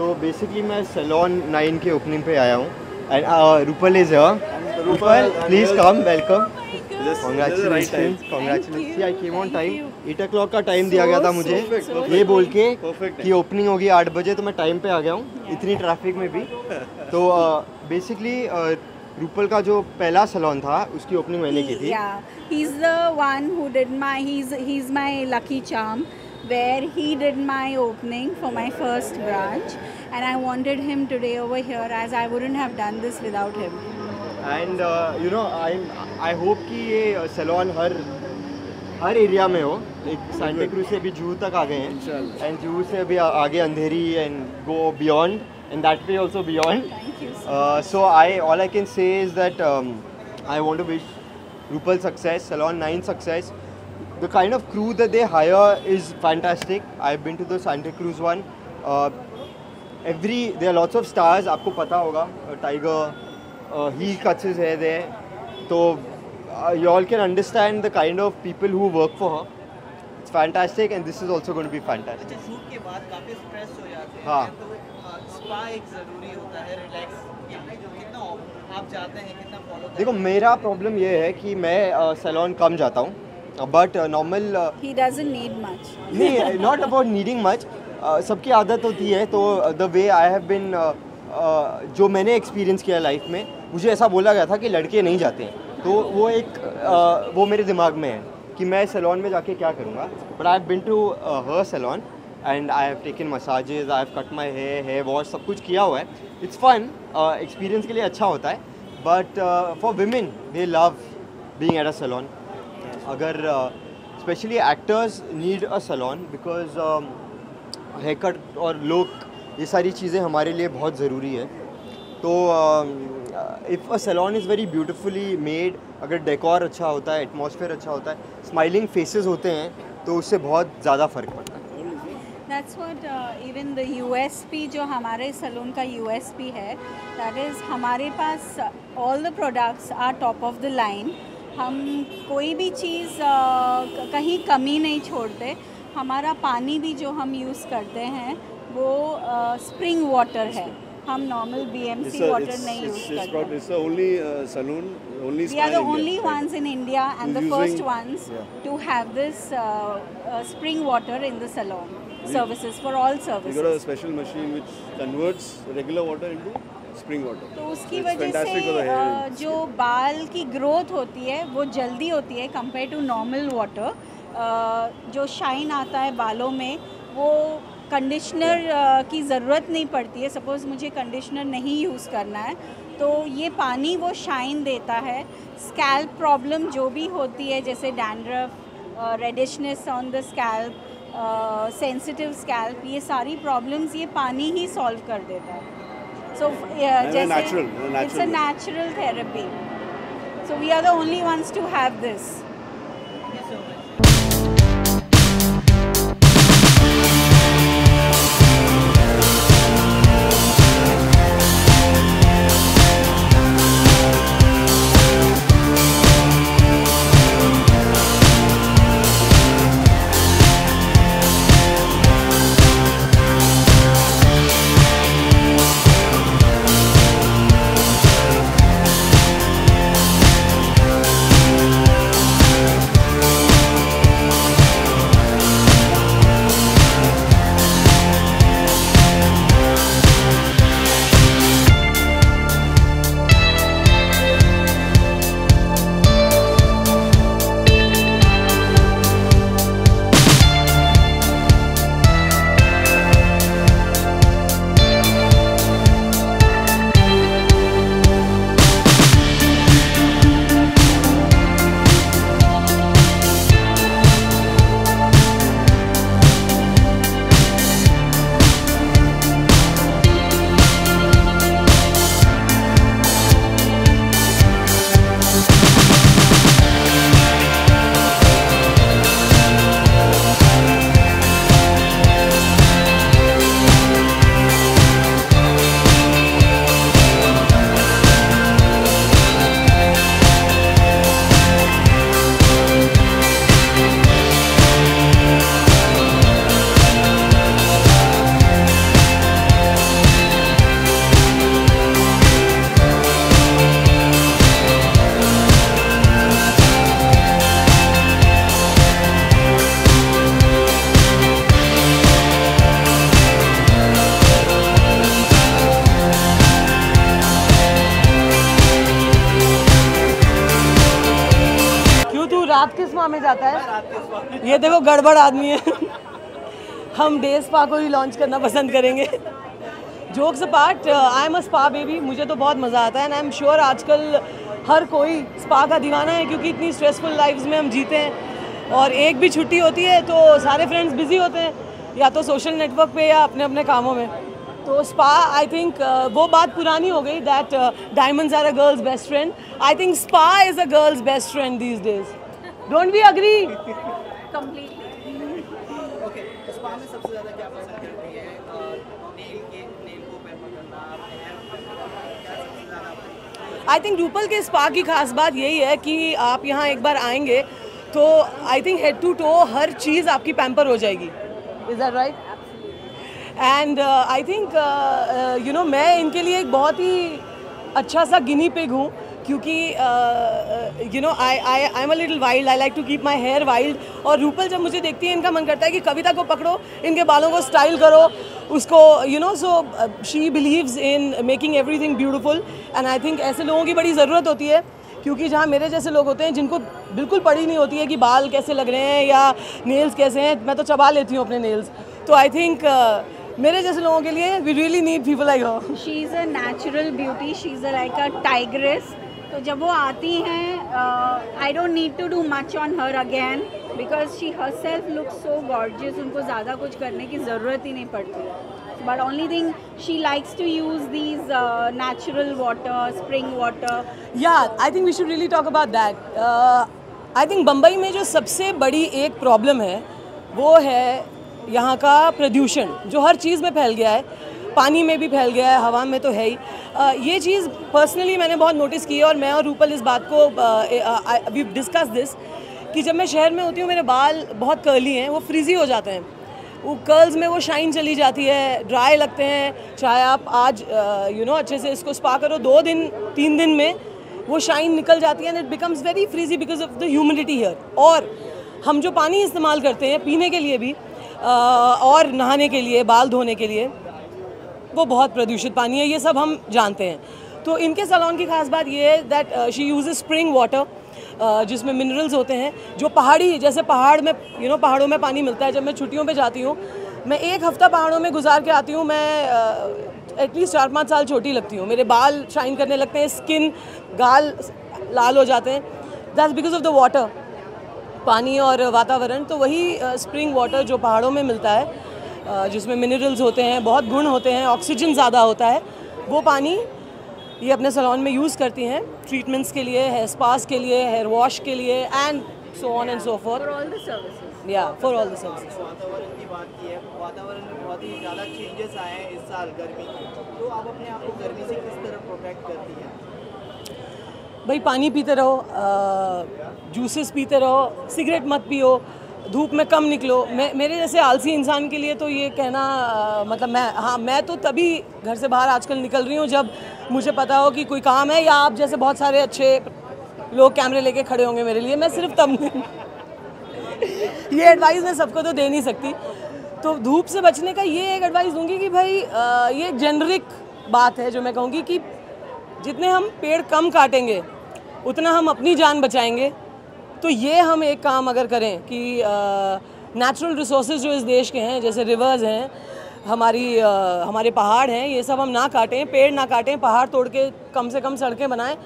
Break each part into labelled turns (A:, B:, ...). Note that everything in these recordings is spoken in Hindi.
A: तो बेसिकली मैं सैलॉन 9 के ओपनिंग पे आया हूँ and Rupal is here. Rupal please come, welcome. Congratulations. I came on time. 8 o'clock का टाइम दिया गया था मुझे, ये बोल के कि ओपनिंग होगी 8 बजे, तो मैं टाइम पे आ गया हूँ इतनी ट्रैफिक में भी। तो बेसिकली रूपल का जो पहला सैलून था उसकी ओपनिंग मैंने की थी।
B: He's the one who did my he's my lucky charm where he did my opening for my first branch and I wanted him today over here as I wouldn't have done this without him.
A: And you know I hope कि ये सैलून हर एरिया में हो। एक सांता क्रूज से भी जूहू तक आ गए हैं एंड जूहू से अभी आगे Andheri and go beyond and that way also beyond. So all I can say is that I want to wish Rupal success, salon 9 success. The kind of crew that they hire is fantastic. I've been to the Santa Cruz one. There are lots of stars. आपको पता होगा, Tiger, heel cuts his hair there. So you all can understand the kind of people who work for her. It's fantastic and this is also going to be fantastic.
C: अच्छा, शूट के बाद काफी स्ट्रेस हो जाते हैं।
A: हाँ।
C: तो स्पा एक जरूरी होता है, रिलैक्स जो कितना आप जाते हैं, कितना फॉलो करते हैं?
A: देखो मेरा प्रॉब्लम ये है कि मैं सैलून कम जाता हूँ, but normal
B: He doesn't need much.
A: नहीं, नॉट अबाउट नीडिंग मच। सबकी आदत होती है, तो द वे आई हैव बिन, जो मैंने एक्सपीरियंस किया लाइफ में, मुझे ऐसा बोला गया था कि लड़के नहीं जाते हैं, तो वो एक वो मेरे दिमाग में है कि मैं सैलून में जाके क्या करूँगा। But I have been to her salon and I have taken massages, I have cut my hair wash, सब कुछ किया हुआ है। इट्स फन, एक्सपीरियंस के लिए अच्छा होता है, but for women they love being at a salon. अगर specially actors need a salon because hair cut और लुक, ये सारी चीज़ें हमारे लिए बहुत ज़रूरी है। तो if a salon is very beautifully made, अगर डेकोर अच्छा होता है, एटमॉस्फेयर अच्छा होता है, स्माइलिंग फेसेस होते हैं, तो उससे बहुत ज़्यादा फ़र्क पड़ता है।
B: That's what even the USP जो हमारे सैलून का USP है, that is हमारे पास all the products are top of the line. हम कोई भी चीज़ कहीं कमी नहीं छोड़ते। हमारा पानी भी जो हम यूज़ करते हैं वो स्प्रिंग वाटर है, हम नॉर्मल BMC वाटर नहीं यूज़ करते।
D: It's the only saloon, only
B: We are the only ones in India and the first ones to have this spring water in the salon services for all services.
D: We got a special machine which converts regular water into spring water.
B: तो उसकी वजह से जो बाल की ग्रोथ होती है वो जल्दी होती है कंपेयर टू नॉर्मल वाटर। जो शाइन आता है बालों में वो कंडीशनर की ज़रूरत नहीं पड़ती है। सपोज़ मुझे कंडीशनर नहीं यूज़ करना है तो ये पानी वो शाइन देता है। स्कैल्प प्रॉब्लम जो भी होती है जैसे dandruff, reddishness on the scalp, sensitive scalp, ये सारी प्रॉब्लम्स ये पानी ही सॉल्व कर देता है। सो जैसे it's a natural therapy, so we are the only ones to have this.
E: रात के स्पा में जाता है।
C: रात के स्पा
E: ये देखो गड़बड़ आदमी है। हम डे स्पा को ही लॉन्च करना पसंद करेंगे। Jokes apart, I am a spa baby, मुझे तो बहुत मज़ा आता है एंड आई एम श्योर आजकल हर कोई स्पा का दीवाना है, क्योंकि इतनी स्ट्रेसफुल लाइफ्स में हम जीते हैं और एक भी छुट्टी होती है तो सारे फ्रेंड्स बिजी होते हैं या तो सोशल नेटवर्क पे या अपने अपने कामों में। तो स्पा आई थिंक वो बात पुरानी हो गई that diamonds are a girl's best friend. I think spa is a girl's best friend these days. Don't we agree?
B: Completely.
C: Okay, spa में सबसे ज़्यादा क्या पसंद करती है? नेल को पेपर करना, हेयर पेपर करना, क्या सबसे ज़्यादा?
E: आई थिंक रूपल के स्पा की खास बात यही है कि आप यहाँ एक बार आएंगे तो I think head to toe हर चीज़ आपकी पैम्पर हो जाएगी। Is that right? And I think you know मैं इनके लिए एक बहुत ही अच्छा सा गिनी पिग हूँ, क्योंकि you know I am a little wild, I like to keep my hair wild. और रूपल जब मुझे देखती है इनका मन करता है कि कविता को पकड़ो, इनके बालों को स्टाइल करो उसको, you know, so she believes in making everything beautiful and I think ऐसे लोगों की बड़ी ज़रूरत होती है, क्योंकि जहाँ मेरे जैसे लोग होते हैं जिनको बिल्कुल पड़ी नहीं होती है कि बाल कैसे लग रहे हैं या नेल्स कैसे हैं, मैं तो चबा लेती हूँ अपने नेल्स। तो आई थिंक मेरे जैसे लोगों के लिए we really need people like her.
B: She is a natural beauty, she is like a tigress. तो जब वो आती हैं I don't need to do much on her again because she herself look so gorgeous. उनको ज़्यादा कुछ करने की ज़रूरत ही नहीं पड़ती। But only thing she likes to use these natural water, spring water.
E: या I think we should really talk about that. I think Bombay में जो सबसे बड़ी एक प्रॉब्लम है वो है यहाँ का प्रदूषण, जो हर चीज़ में फैल गया है, पानी में भी फैल गया है, हवा में तो है ही। ये चीज़ पर्सनली मैंने बहुत नोटिस की है और मैं और रूपल इस बात को वी डिस्कस दिस कि जब मैं शहर में होती हूँ मेरे बाल बहुत कर्ली हैं, वो फ्रीजी हो जाते हैं, वो कर्ल्स में वो शाइन चली जाती है, ड्राई लगते हैं। चाहे आप आज यू नो अच्छे से इसको स्पा करो, 2 दिन 3 दिन में वो शाइन निकल जाती है and it becomes very frizzy because of the humidity here. और हम जो पानी इस्तेमाल करते हैं पीने के लिए भी और नहाने के लिए, बाल धोने के लिए, वो बहुत प्रदूषित पानी है, ये सब हम जानते हैं। तो इनके सैलून की खास बात ये है that she use spring water जिसमें मिनरल्स होते हैं, जो पहाड़ी, जैसे पहाड़ में यू नो पहाड़ों में पानी मिलता है। जब मैं छुट्टियों पे जाती हूँ, मैं 1 हफ्ता पहाड़ों में गुजार के आती हूँ, मैं एटलीस्ट 4-5 साल छोटी लगती हूँ, मेरे बाल शाइन करने लगते हैं, स्किन, गाल लाल हो जाते हैं। That's because of the water, पानी और वातावरण। तो वही स्प्रिंग वाटर जो पहाड़ों में मिलता है, जिसमें मिनरल्स होते हैं, बहुत गुण होते हैं, ऑक्सीजन ज़्यादा होता है, वो पानी ये अपने सैलून में यूज़ करती हैं ट्रीटमेंट्स के लिए, हेयर स्पास के लिए, हेयर वॉश के लिए and so on and so for.
B: For all the services.
E: या फॉर ऑल द सर्विसेज।
C: वातावरण की बात की है, वातावरण में बहुत ही ज़्यादा चेंजेस आए हैं इस साल गर्मी के, तो आप अपने आप को गर्मी से किस तरह प्रोटेक्ट करती हैं?
E: भाई पानी पीते रहो, जूसेस पीते रहो, सिगरेट मत पियो, धूप में कम निकलो। मेरे जैसे आलसी इंसान के लिए तो ये कहना मतलब मैं तो तभी घर से बाहर आजकल निकल रही हूँ जब मुझे पता हो कि कोई काम है, या आप जैसे बहुत सारे अच्छे लोग कैमरे लेके खड़े होंगे मेरे लिए, मैं सिर्फ तब ये एडवाइस मैं सबको तो दे नहीं सकती। तो धूप से बचने का ये एक एडवाइस दूंगी कि भाई ये एक जेनरिक बात है जो मैं कहूँगी कि जितने हम पेड़ कम काटेंगे उतना हम अपनी जान बचाएंगे। तो ये हम एक काम अगर करें कि नेचुरल रिसोर्सेज जो इस देश के हैं, जैसे रिवर्स हैं, हमारे पहाड़ हैं, ये सब हम ना काटें, पेड़ ना काटें, पहाड़ तोड़ के कम से कम सड़कें बनाएं।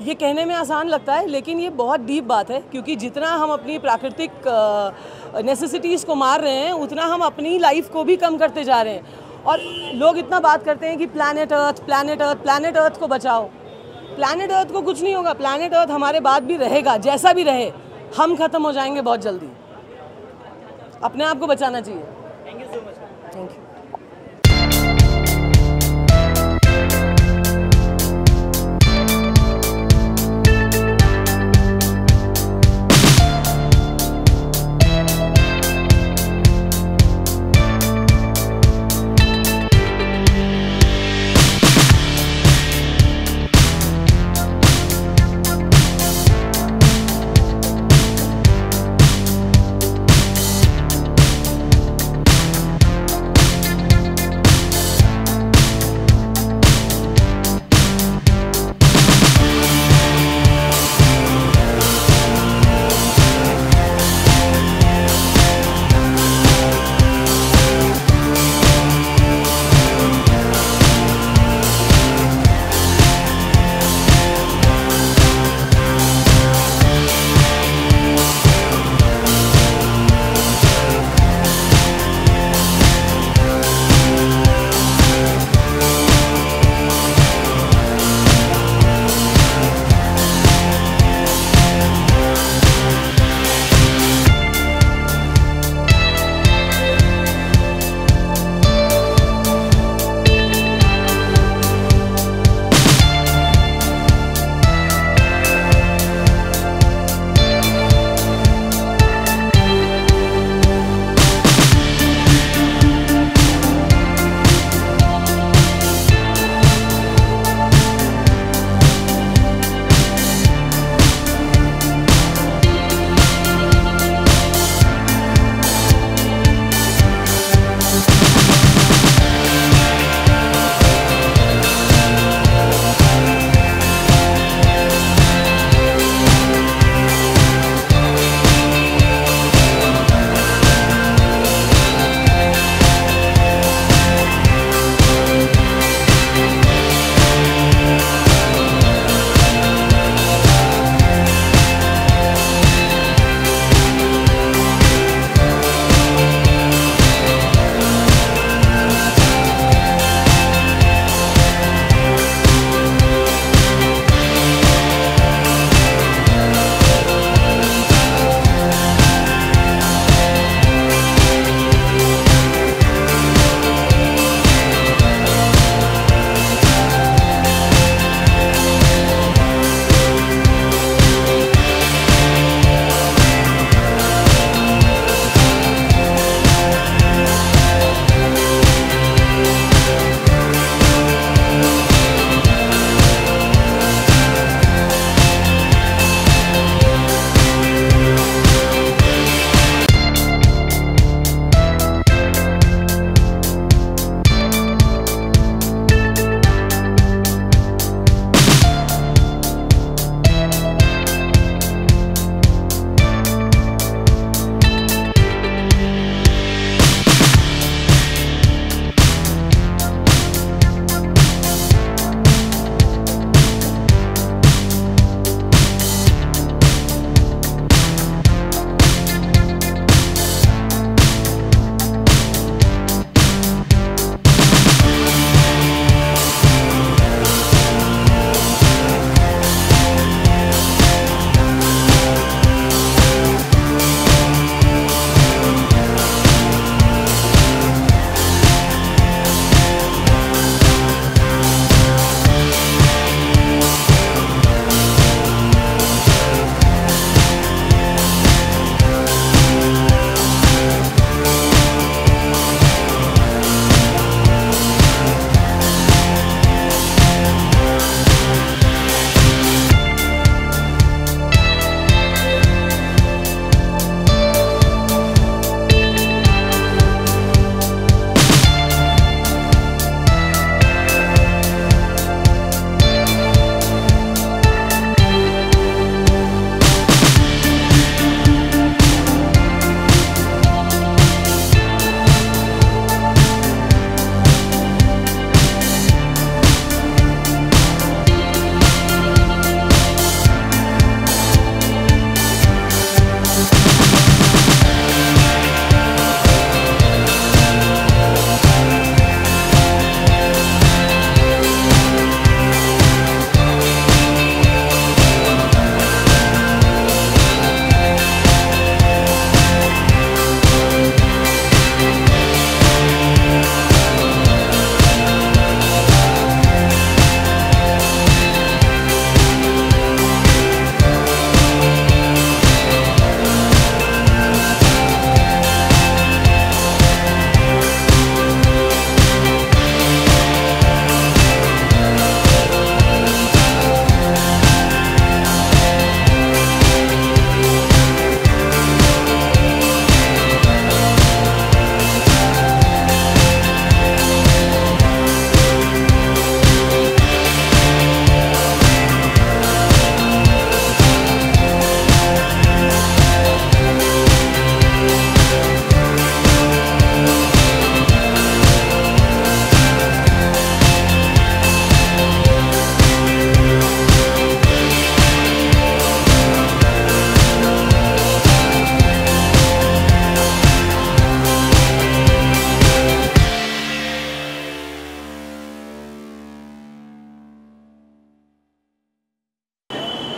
E: ये कहने में आसान लगता है लेकिन ये बहुत डीप बात है, क्योंकि जितना हम अपनी प्राकृतिक नेसेसिटीज़ को मार रहे हैं उतना हम अपनी लाइफ को भी कम करते जा रहे हैं। और लोग इतना बात करते हैं कि प्लैनेट अर्थ को बचाओ। प्लैनेट अर्थ को कुछ नहीं होगा, प्लैनेट अर्थ हमारे बाद भी रहेगा, जैसा भी रहे, हम ख़त्म हो जाएंगे बहुत जल्दी। अपने आप को बचाना चाहिए।
C: Thank you so much.
E: Thank you.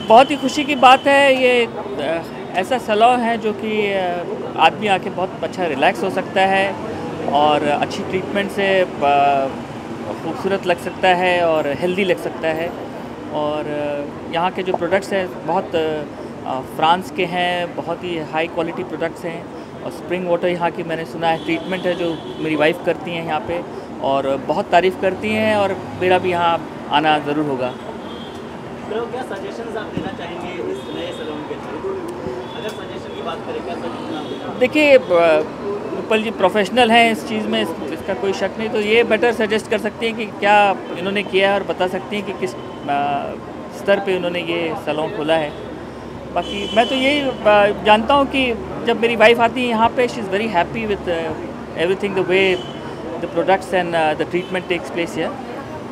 F: बहुत ही खुशी की बात है। ये ऐसा सैलून है जो कि आदमी आके बहुत अच्छा रिलैक्स हो सकता है और अच्छी ट्रीटमेंट से खूबसूरत लग सकता है और हेल्दी लग सकता है। और यहाँ के जो प्रोडक्ट्स हैं बहुत फ्रांस के हैं, बहुत ही हाई क्वालिटी प्रोडक्ट्स हैं। और स्प्रिंग वाटर यहाँ की मैंने सुना है ट्रीटमेंट है जो मेरी वाइफ करती हैं यहाँ पे और बहुत तारीफ़ करती हैं और मेरा भी यहाँ आना ज़रूर होगा।
C: तो क्या सजेशंस आप देना चाहेंगे इस नए सैलून के थ्रू? अगर सजेशन की बात करें, क्या सजेशन आप देना?
F: देखिए उपल जी प्रोफेशनल हैं इस चीज़ में, इसका कोई शक नहीं। तो ये बेटर सजेस्ट कर सकती हैं कि क्या इन्होंने किया है और बता सकती हैं कि किस स्तर पे उन्होंने ये सैलून खोला है। बाकी मैं तो यही जानता हूँ कि जब मेरी वाइफ आती है यहाँ पे, she is very happy with everything, the way the products and the treatment takes place here.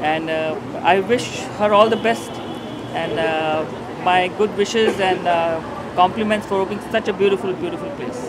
F: And I wish her all the best and my good wishes and compliments for opening such a beautiful place.